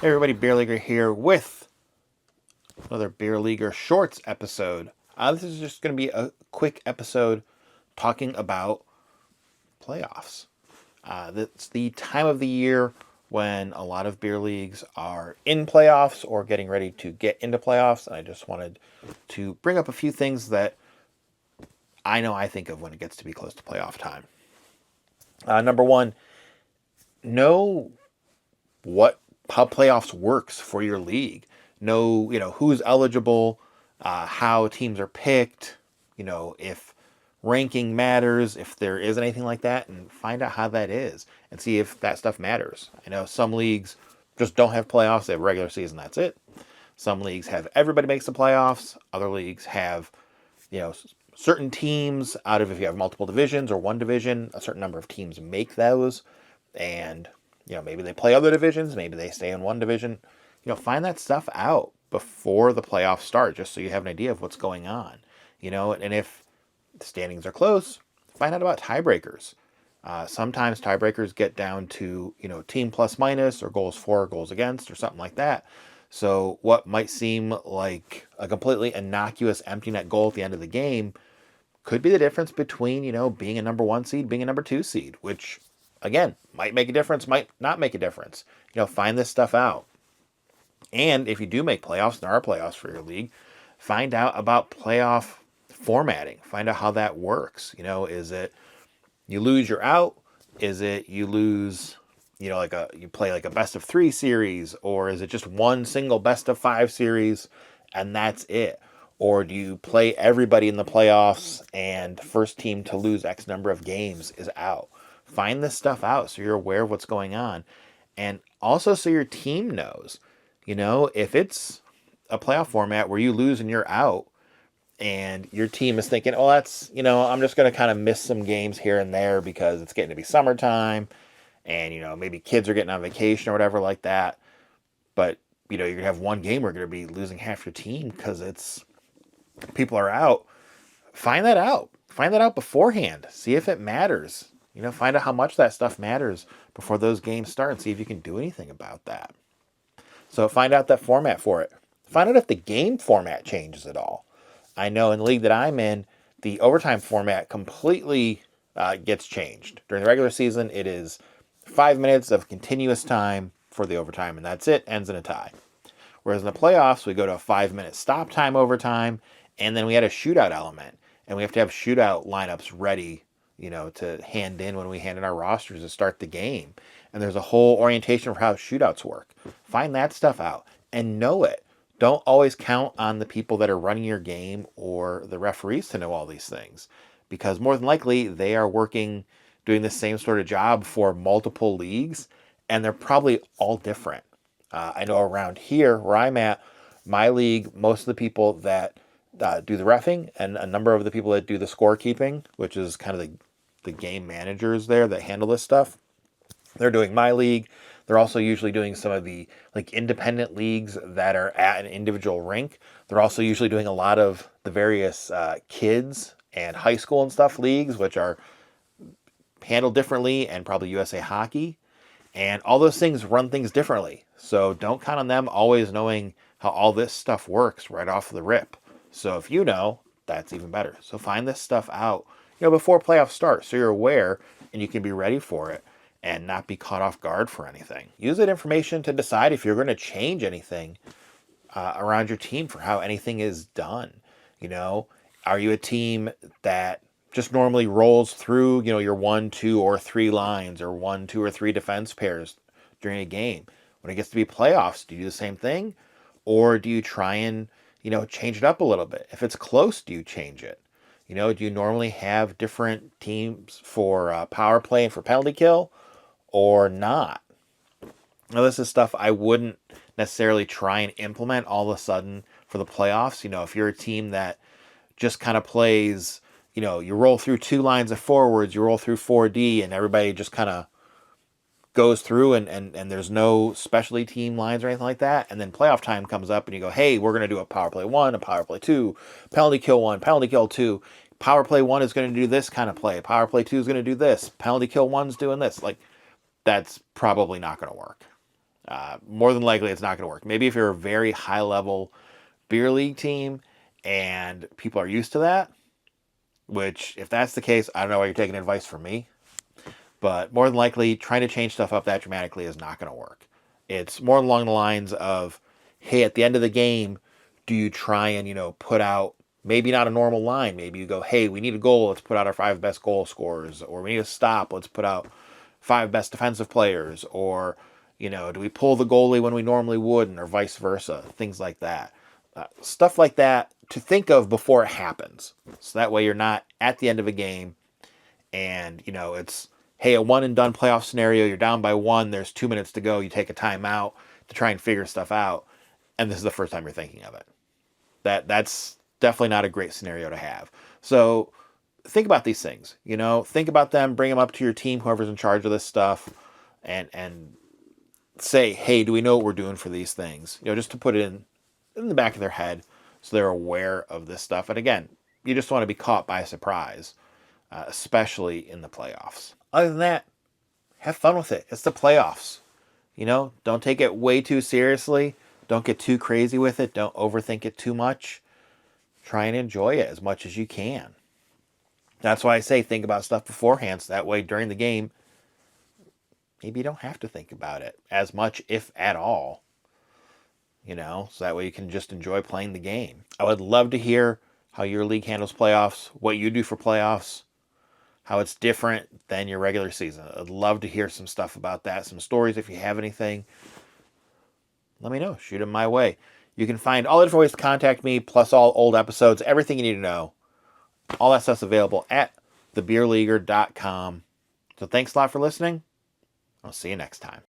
Hey everybody, Beer Leaguer here with another Beer Leaguer Shorts episode. This is just going to be a quick episode talking about playoffs. That's the time of the year when a lot of beer leagues are in playoffs or getting ready to get into playoffs. And I just wanted to bring up a few things that I think of when it gets to be close to playoff time. Number one, know what how playoffs works for your league. Know who's eligible, how teams are picked. If ranking matters, if there is anything like that, and find out how that is and see if that stuff matters. I know some leagues just don't have playoffs; they have regular season. That's it. Some leagues have everybody makes the playoffs. Other leagues have certain teams out of, if you have multiple divisions or one division, a certain number of teams make those, and maybe they play other divisions, maybe they stay in one division. Find that stuff out before the playoffs start, just so you have an idea of what's going on. And if the standings are close, find out about tiebreakers. Sometimes tiebreakers get down to team plus minus or goals for, goals against, or something like that. So what might seem like a completely innocuous empty net goal at the end of the game could be the difference between being a number one seed, being a number two seed, which again might make a difference, might not make a difference. Find this stuff out. And if you do make playoffs, there are playoffs for your league, find out about playoff formatting. Find out how that works. Is it you lose, you're out? Is it you lose, you play like a best of three series, or is it just one single best of five series and that's it? Or do you play everybody in the playoffs and first team to lose X number of games is out? Find this stuff out so you're aware of what's going on. And also so your team knows. If it's a playoff format where you lose and you're out, and your team is thinking, oh, that's, I'm just going to kind of miss some games here and there because it's getting to be summertime and, maybe kids are getting on vacation or whatever like that. But, you're going to have one game where you're going to be losing half your team because people are out. Find that out. Find that out beforehand. See if it matters. Find out how much that stuff matters before those games start and see if you can do anything about that. So find out that format for it. Find out if the game format changes at all. I know in the league that I'm in, the overtime format completely gets changed. During the regular season, it is 5 minutes of continuous time for the overtime, and that's it, ends in a tie. Whereas in the playoffs, we go to a 5 minute stop time overtime, and then we add a shootout element. And we have to have shootout lineups ready, to hand in when we hand in our rosters to start the game. And there's a whole orientation for how shootouts work. Find that stuff out and know it. Don't always count on the people that are running your game or the referees to know all these things, because more than likely they are working, doing the same sort of job for multiple leagues, and they're probably all different. I know around here where I'm at, my league, most of the people that do the reffing and a number of the people that do the scorekeeping, which is kind of the game managers there that handle this stuff, they're doing my league. They're also usually doing some of the independent leagues that are at an individual rink. They're also usually doing a lot of the various kids and high school and stuff leagues, which are handled differently, and probably USA Hockey. And all those things run things differently. So don't count on them always knowing how all this stuff works right off the rip. So if you know, that's even better. So find this stuff out, before playoffs start, so you're aware and you can be ready for it and not be caught off guard for anything. Use that information to decide if you're going to change anything around your team for how anything is done. Are you a team that just normally rolls through, your 1, 2, or 3 lines, or 1, 2, or 3 defense pairs during a game? When it gets to be playoffs, do you do the same thing? Or do you try and, change it up a little bit? If it's close, do you change it? Do you normally have different teams for power play and for penalty kill, or not? Now, this is stuff I wouldn't necessarily try and implement all of a sudden for the playoffs. If you're a team that just kind of plays, you roll through 2 lines of forwards, you roll through 4D, and everybody just kind of goes through and there's no specialty team lines or anything like that. And then playoff time comes up and you go, hey, we're going to do a power play 1, a power play 2, penalty kill 1, penalty kill 2. Power play 1 is going to do this kind of play. Power play 2 is going to do this. Penalty kill 1's doing this. That's probably not going to work. More than likely, it's not going to work. Maybe if you're a very high level beer league team and people are used to that, which if that's the case, I don't know why you're taking advice from me. But more than likely, trying to change stuff up that dramatically is not going to work. It's more along the lines of, hey, at the end of the game, do you try and, put out maybe not a normal line? Maybe you go, hey, we need a goal. Let's put out our 5 best goal scorers. Or we need a stop. Let's put out 5 best defensive players. Or, do we pull the goalie when we normally wouldn't? Or vice versa. Things like that. Stuff like that to think of before it happens. So that way you're not at the end of a game and, it's, hey, a one and done playoff scenario, you're down by 1, there's 2 minutes to go, you take a timeout to try and figure stuff out, and this is the first time you're thinking of it. That's definitely not a great scenario to have. So think about these things, think about them, bring them up to your team, whoever's in charge of this stuff, and say, hey, do we know what we're doing for these things? Just to put it in the back of their head so they're aware of this stuff. And again, you just want to be caught by surprise, especially in the playoffs. Other than that, have fun with it. It's the playoffs. Don't take it way too seriously. Don't get too crazy with it. Don't overthink it too much. Try and enjoy it as much as you can. That's why I say think about stuff beforehand. So that way during the game, maybe you don't have to think about it as much, if at all. So that way you can just enjoy playing the game. I would love to hear how your league handles playoffs, what you do for playoffs, how it's different than your regular season. I'd love to hear some stuff about that, some stories. If you have anything, let me know. Shoot them my way. You can find all the different ways to contact me, plus all old episodes, everything you need to know. All that stuff's available at thebeerleaguer.com. So thanks a lot for listening. I'll see you next time.